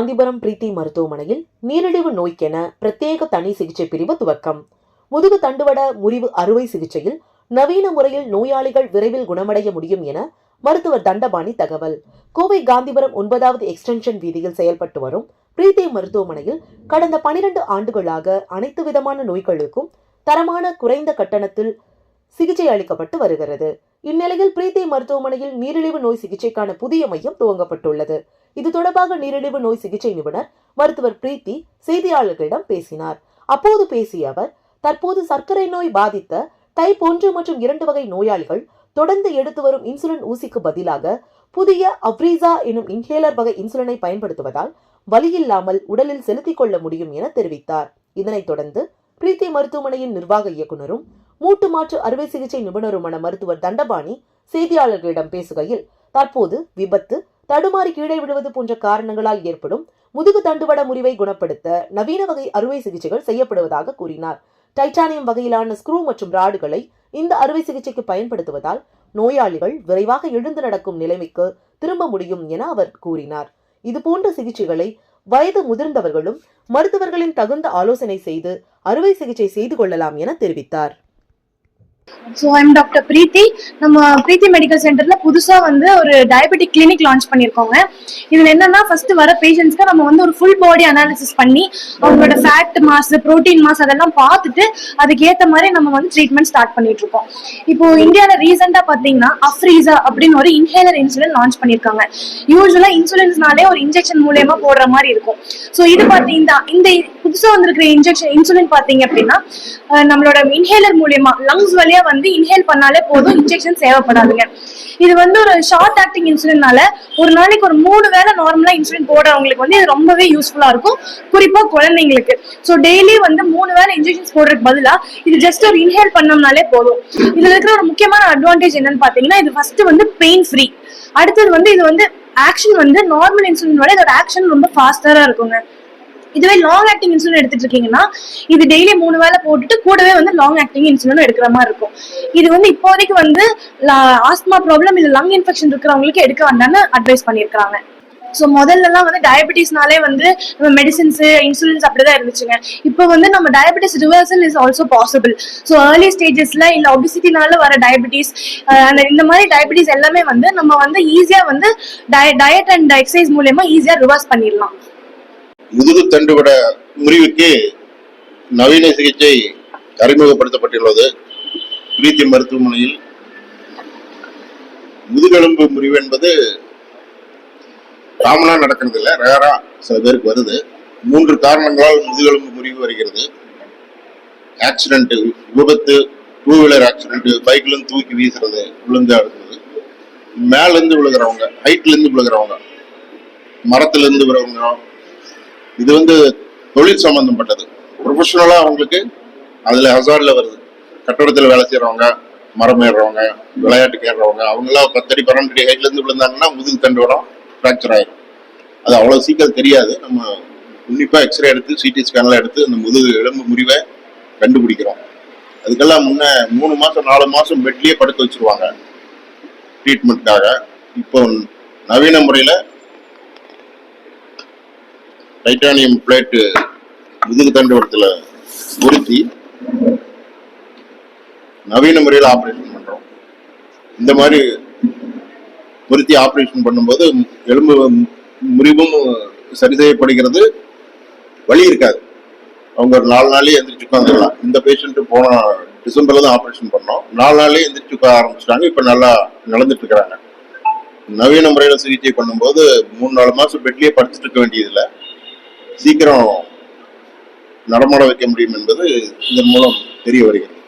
காந்திபுரம் பிரீத்தி மருத்துவமனையில் நீரிழிவு நோய்க்கென பிரத்யேக தனி சிகிச்சை பிரிவு துவக்கம். முதுகு தண்டுவட முறிவு அறுவை சிகிச்சையில் நவீன முறையில் நோயாளிகள் விரைவில் குணமடைய முடியும் என மருத்துவர் தண்டபாணி தகவல். கோவை காந்திபுரம் 9வது எக்ஸ்டென்ஷன் வீதியில் செயல்பட்டு வரும் பிரீத்தி மருத்துவமனையில் கடந்த 12 ஆண்டுகளாக அனைத்து விதமான நோய்களுக்கும் தரமான குறைந்த கட்டணத்தில் சிகிச்சை அளிக்கப்பட்டு வருகிறது. இந்நிலையில் பிரீத்தி மருத்துவமனையில் நீரிழிவு நோய் சிகிச்சைக்கான புதிய மையம் துவங்கப்பட்டுள்ளது. இது தொடர்பாக நீரிழிவு நோய் சிகிச்சை நிபுணர் மருத்துவர் பிரீத்தி செய்தியாளர்களிடம் பேசினார். அப்போது பேசிய அவர், தற்போது சர்க்கரை நோய் பாதித்த டைப் 1 மற்றும் 2 வகை நோயாளிகள் தொடர்ந்து எடுத்து வரும் இன்சுலின் ஊசிக்கு பதிலாக புதிய அவ்ரீசா எனும் இன்ஹேலர் வகை இன்சுலினை பயன்படுத்துவதால் வலியில்லாமல் உடலில் செலுத்திக் கொள்ள முடியும் என தெரிவித்தார். இதனைத் தொடர்ந்து பிரீத்தி மருத்துவமனையின் நிர்வாக இயக்குநரும் மூட்டு மாற்று அறுவை சிகிச்சை நிபுணருமான மருத்துவர் தண்டபாணி செய்தியாளர்களிடம் பேசுகையில், தற்போது விபத்து, தடுமாறி கீழே விடுவது போன்ற காரணங்களால் ஏற்படும் முதுகு தண்டுவட முறிவை குணப்படுத்த நவீன வகை அறுவை சிகிச்சைகள் செய்யப்படுவதாக கூறினார். டைட்டானியம் வகையிலான ஸ்க்ரூ மற்றும் ராடுகளை இந்த அறுவை சிகிச்சைக்கு பயன்படுத்துவதால் நோயாளிகள் விரைவாக எழுந்து நடக்கும் நிலைமைக்கு திரும்ப முடியும் என அவர் கூறினார். இதுபோன்ற சிகிச்சைகளை வயது முதிர்ந்தவர்களும் மருத்துவர்களின் தகுந்த ஆலோசனை செய்து அறுவை சிகிச்சை செய்து கொள்ளலாம் என தெரிவித்தார். So I'm Dr. Preeti. நம்ம பிரீத்தி மெடிக்கல் சென்டர்ல புதுசா ஒரு டயபெட்டிக் கிளினிக் லான்ச் பண்ணிருக்கோங்க. இதுல என்னன்னா, ஃபர்ஸ்ட் வர பேஷண்ட்ஸ்க்கு நம்ம ஒரு ஃபுல் பாடி அனாலிசிஸ் பண்ணி அவங்களோட ஃபேட் மாஸ், புரோட்டீன் மாஸ் அதெல்லாம் பார்த்துட்டு அதுக்கு ஏத்த மாதிரி நம்ம ட்ரீட்மெண்ட் ஸ்டார்ட் பண்ணிட்டு இருக்கோம். இப்போ இந்தியால ரீசெண்டா பாத்தீங்கன்னா அஃப்ரீசா அப்படின்னு ஒரு இன்ஹேலர் இன்சுலின் லான்ச் பண்ணிருக்காங்க. யூஸ்வலா இன்சுலின்ஸ்னாலே ஒரு இன்ஜெக்ஷன் மூலமா போடுற மாதிரி இருக்கும். ஸோ இது பாத்தீங்கன்னா இந்த புதுசா வந்திருக்கிற இன்சுலின் பாத்தீங்க அப்படின்னா நம்மளோட இன்ஹேலர் மூலியமா லங்ஸ் வழியா இன்ஹேல் பண்ணாலே போதும், இன்ஜெக்ஷன் தேவைப்படாதுங்க. இது ஒரு ஷார்ட் ஆக்டிங் இன்சுலினால ஒரு நாளைக்கு ஒரு 3 வேளை நார்மலா இன்சுலின் போடுறவங்களுக்கு இது ரொம்பவே யூஸ்ஃபுல்லா இருக்கும், குறிப்பா குழந்தைங்களுக்கு. ஸோ டெய்லி 3 வேளை இன்ஜெக்ஷன்ஸ் போடுறதுக்கு பதிலா இது ஜஸ்ட் ஒரு இன்ஹேல் பண்ணோம்னாலே போதும். இதுல இருக்கிற ஒரு முக்கியமான அட்வான்டேஜ் என்னன்னு பாத்தீங்கன்னா, இது ஃபர்ஸ்ட் பெயின் ஃப்ரீ. அடுத்தது இது ஆக்ஷன் நார்மல் இன்சுலினோட இதோட ஆக்ஷன் ரொம்ப ஃபாஸ்டரா இருக்குங்க. இதுவே லாங் ஆக்டிங் இன்சுலின் எடுத்துட்டு இருக்கீங்கன்னா இது டெய்லி 3 வேளை போட்டுட்டு கூடவே லாங் ஆக்டிங் இன்சுலின் எடுக்கிற மாதிரி இருக்கும். இது இப்போதைக்கு ஆஸ்துமா ப்ராப்ளம் இல்ல லங் இன்ஃபெக்ஷன் இருக்கிறவங்களுக்கு எடுக்க வேண்டாம்னு அட்வைஸ் பண்ணிருக்காங்க. ஸோ முதல்லலாம் டயபெட்டிஸ்னாலே நம்ம மெடிசின்ஸ், இன்சுலின்ஸ் அப்படிதான் இருந்துச்சுங்க. இப்போ நம்ம diabetes reversal is also possible. So early ஸ்டேஜஸ்ல இல்ல ஒபிசிட்டினால வர டயபெட்டிஸ், இந்த மாதிரி டயபெட்டிஸ் எல்லாமே நம்ம ஈஸியா டயட் அண்ட் எக்ஸசைஸ் மூலமா ஈஸியா ரிவர்ஸ் பண்ணிடலாம். முதுகு தண்டுவட முறிவுக்கு நவீன சிகிச்சை அறிமுகப்படுத்தப்பட்டுள்ளது. பிரீத்தி மருத்துவமனையில் முதுகெலும்பு முறிவு என்பது காமனா நடக்கிறது இல்லை, ரேரா சில பேருக்கு வருது. 3 காரணங்களால் முதுகெலும்பு முறிவு வருகிறது. ஆக்சிடென்ட், விபத்து, 2 வீலர் ஆக்சிடென்ட், பைக்ல இருந்து தூக்கி வீசுறது, விழுந்து அடுத்தது, மேல இருந்து விழுகிறவங்க, ஹைட்ல இருந்து விழுகிறவங்க, மரத்துல இருந்து விழுகிறவங்க, இது தொழில் சம்பந்தப்பட்டது. ப்ரொஃபஷனலா அவங்களுக்கு அதுல ஹசார்ட்ல வருது. கட்டடத்துல வேலை செய்யறவங்க, மரம் ஏறுறவங்க, விளையாட்டுக்கு ஏறுறவங்க, அவங்களாம் 10 அடி 12 அடி ஹைட்ல இருந்து விழுந்தாங்கன்னா முதுகு தண்டுவடம் ஃப்ராக்சர் ஆயிடும். அது அவ்வளவு சீக்கிரம் தெரியாது. நம்ம உன்னிப்பா எக்ஸ்ரே எடுத்து, சிடி ஸ்கேன்ல எடுத்து அந்த முதுகு எலும்பு முறிவை கண்டுபிடிக்கிறோம். அதுக்கெல்லாம் 3 மாசம் 4 மாசம் பெட்லயே படுக்க வச்சிருவாங்க ட்ரீட்மெண்ட்காக. இப்போ நவீன முறையில டைட்டானியம் பிளேட் முதுகு தண்டுவடத்துல பொருத்தி நவீன முறையில் ஆப்ரேஷன் பண்றோம். இந்த மாதிரி பொருத்தி ஆப்ரேஷன் பண்ணும்போது எலும்பு முறிவும் சரி செய்யப்படுகிறது, வலி இருக்காது. அவங்க ஒரு 4 நாள்லயே எந்திரிச்சு உட்காந்துடலாம். இந்த பேஷண்ட் போன டிசம்பர்ல தான் ஆப்ரேஷன் பண்ணோம். 4 நாள்லயே எந்திரிச்சு உட்கார ஆரம்பிச்சிட்டாங்க. இப்ப நல்லா நடந்துட்டு இருக்கிறாங்க. நவீன முறையில சிகிச்சை பண்ணும்போது 3-4 மாசம் பெட்லயே படுத்துட்டு இருக்க வேண்டியதில்லை, சீக்கிரம் நடமாட வைக்க முடியும் என்பது இதன் மூலம் தெரிய வருகிறது.